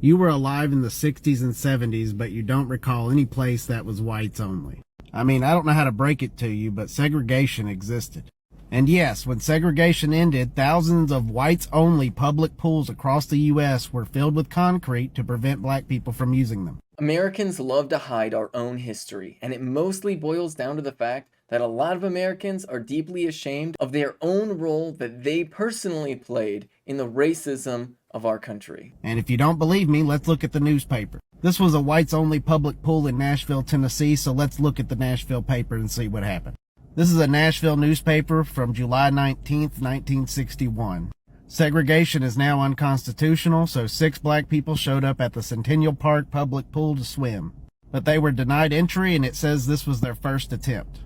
You were alive in the 60s and 70s, but you don't recall any place that was whites only. I mean, I don't know how to break it to you, but segregation existed. And yes, when segregation ended, thousands of whites-only public pools across the U.S. were filled with concrete to prevent black people from using them. Americans love to hide our own history, and it mostly boils down to the fact that a lot of Americans are deeply ashamed of their own role that they personally played in the racism of our country. And if you don't believe me, let's look at the newspaper. This was a whites-only public pool in Nashville, Tennessee, so let's look at the Nashville paper and see what happened. This is a Nashville newspaper from July 19th, 1961. Segregation is now unconstitutional, so 6 black people showed up at the Centennial Park public pool to swim. But they were denied entry, and it says this was their first attempt.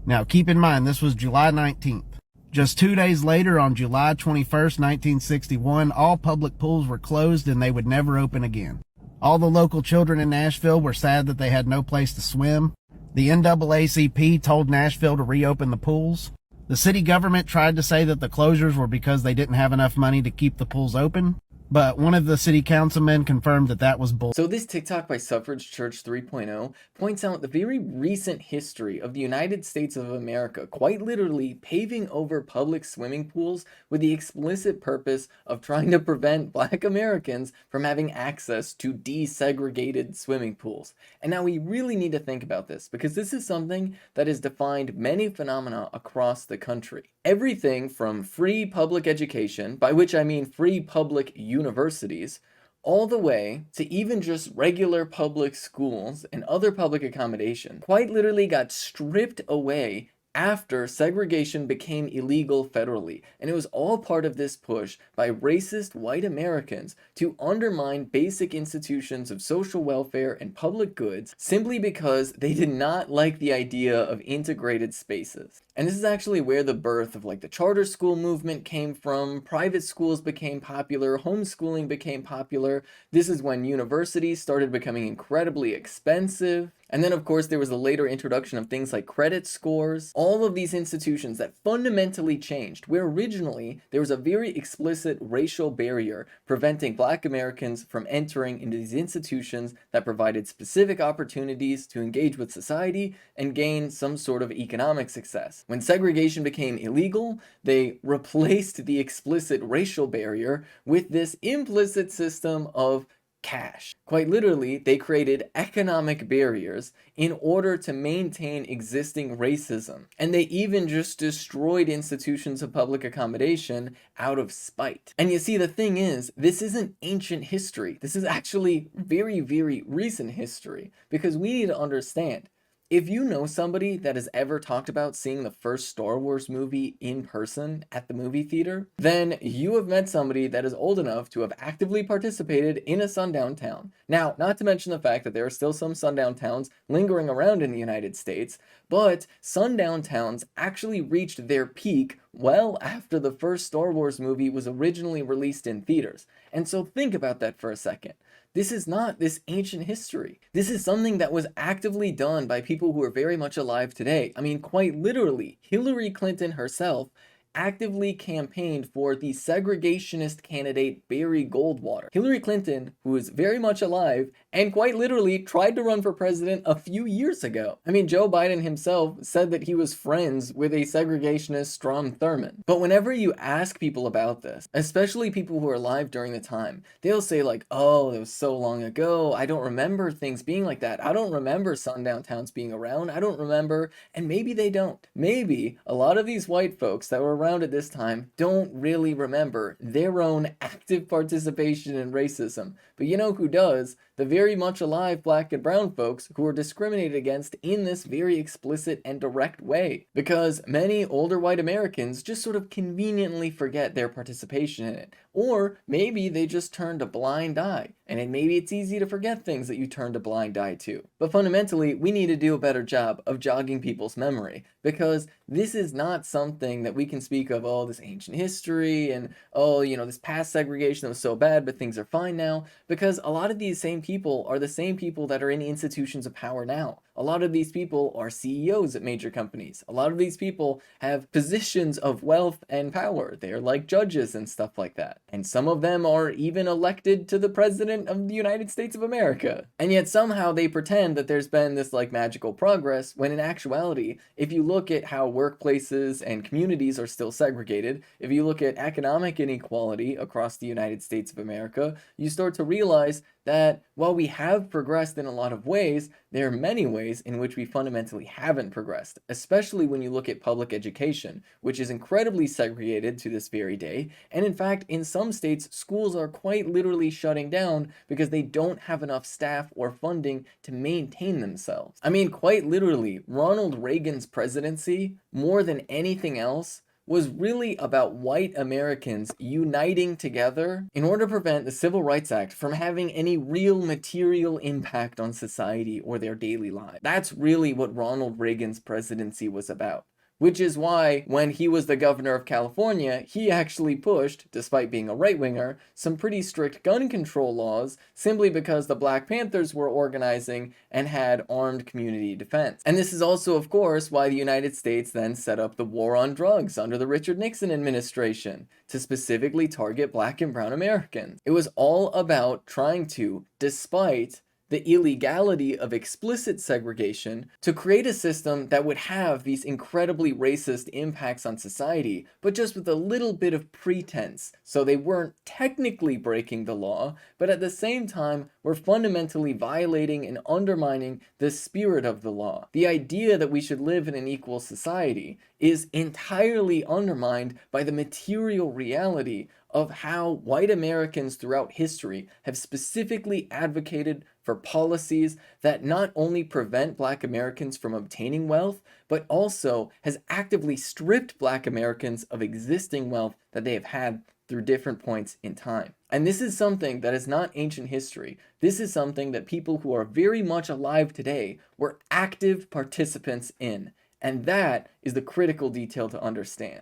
Now keep in mind, this was July 19th. Just 2 days later, on July 21st, 1961, all public pools were closed and they would never open again. All the local children in Nashville were sad that they had no place to swim. The NAACP told Nashville to reopen the pools. The city government tried to say that the closures were because they didn't have enough money to keep the pools open, but one of the city councilmen confirmed that that was bull. So this TikTok by Suffrage Church 3.0 points out the very recent history of the United States of America, quite literally paving over public swimming pools with the explicit purpose of trying to prevent black Americans from having access to desegregated swimming pools. And now we really need to think about this, because this is something that has defined many phenomena across the country. Everything from free public education, by which I mean free public universities, all the way to even just regular public schools and other public accommodation, quite literally got stripped away after segregation became illegal federally. And it was all part of this push by racist white Americans to undermine basic institutions of social welfare and public goods simply because they did not like the idea of integrated spaces. And this is actually where the birth of the charter school movement came from. Private schools became popular, homeschooling became popular. This is when universities started becoming incredibly expensive. And then, of course, there was the later introduction of things like credit scores. All of these institutions that fundamentally changed, where originally there was a very explicit racial barrier preventing black Americans from entering into these institutions that provided specific opportunities to engage with society and gain some sort of economic success. When segregation became illegal, they replaced the explicit racial barrier with this implicit system of cash. Quite literally, they created economic barriers in order to maintain existing racism. And they even just destroyed institutions of public accommodation out of spite. And you see, the thing is, this isn't ancient history. This is actually very, very recent history, because we need to understand, if you know somebody that has ever talked about seeing the first Star Wars movie in person at the movie theater, then you have met somebody that is old enough to have actively participated in a sundown town. Now, not to mention the fact that there are still some sundown towns lingering around in the United States, but sundown towns actually reached their peak well after the first Star Wars movie was originally released in theaters. And so think about that for a second. This is not this ancient history. This is something that was actively done by people who are very much alive today. I mean, quite literally, Hillary Clinton herself actively campaigned for the segregationist candidate Barry Goldwater. Hillary Clinton, who is very much alive and quite literally tried to run for president a few years ago. I mean, Joe Biden himself said that he was friends with a segregationist Strom Thurmond. But whenever you ask people about this, especially people who are alive during the time, they'll say oh, it was so long ago, I don't remember things being like that. I don't remember sundown towns being around. I don't remember, and maybe they don't. Maybe a lot of these white folks that were around at this time don't really remember their own active participation in racism. But you know who does? The very much alive black and brown folks who are discriminated against in this very explicit and direct way. Because many older white Americans just sort of conveniently forget their participation in it. Or maybe they just turned a blind eye. And maybe it's easy to forget things that you turned a blind eye to. But fundamentally, we need to do a better job of jogging people's memory. Because this is not something that we can speak of, oh, this ancient history and, oh, this past segregation that was so bad, but things are fine now, because a lot of these same people are the same people that are in institutions of power now. A lot of these people are CEOs at major companies. A lot of these people have positions of wealth and power. They're like judges and stuff like that. And some of them are even elected to the president of the United States of America. And yet somehow they pretend that there's been this like magical progress, when in actuality, if you look at how workplaces and communities are still segregated, if you look at economic inequality across the United States of America, you start to realize that while we have progressed in a lot of ways, there are many ways in which we fundamentally haven't progressed, especially when you look at public education, which is incredibly segregated to this very day. And in fact, in some states, schools are quite literally shutting down because they don't have enough staff or funding to maintain themselves. I mean, quite literally, Ronald Reagan's presidency, more than anything else, was really about white Americans uniting together in order to prevent the Civil Rights Act from having any real material impact on society or their daily lives. That's really what Ronald Reagan's presidency was about. Which is why, when he was the governor of California, he actually pushed, despite being a right-winger, some pretty strict gun control laws, simply because the Black Panthers were organizing and had armed community defense. And this is also, of course, why the United States then set up the war on drugs under the Richard Nixon administration, to specifically target Black and brown Americans. It was all about trying to, despite the illegality of explicit segregation, to create a system that would have these incredibly racist impacts on society, but just with a little bit of pretense. So they weren't technically breaking the law, but at the same time were fundamentally violating and undermining the spirit of the law. The idea that we should live in an equal society is entirely undermined by the material reality of how white Americans throughout history have specifically advocated for policies that not only prevent Black Americans from obtaining wealth, but also has actively stripped Black Americans of existing wealth that they have had through different points in time. And this is something that is not ancient history. This is something that people who are very much alive today were active participants in. And that is the critical detail to understand.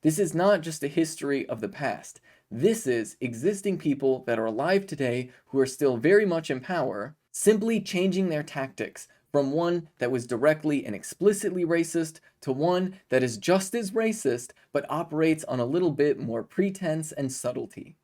This is not just a history of the past. This is existing people that are alive today who are still very much in power, simply changing their tactics from one that was directly and explicitly racist to one that is just as racist but operates on a little bit more pretense and subtlety.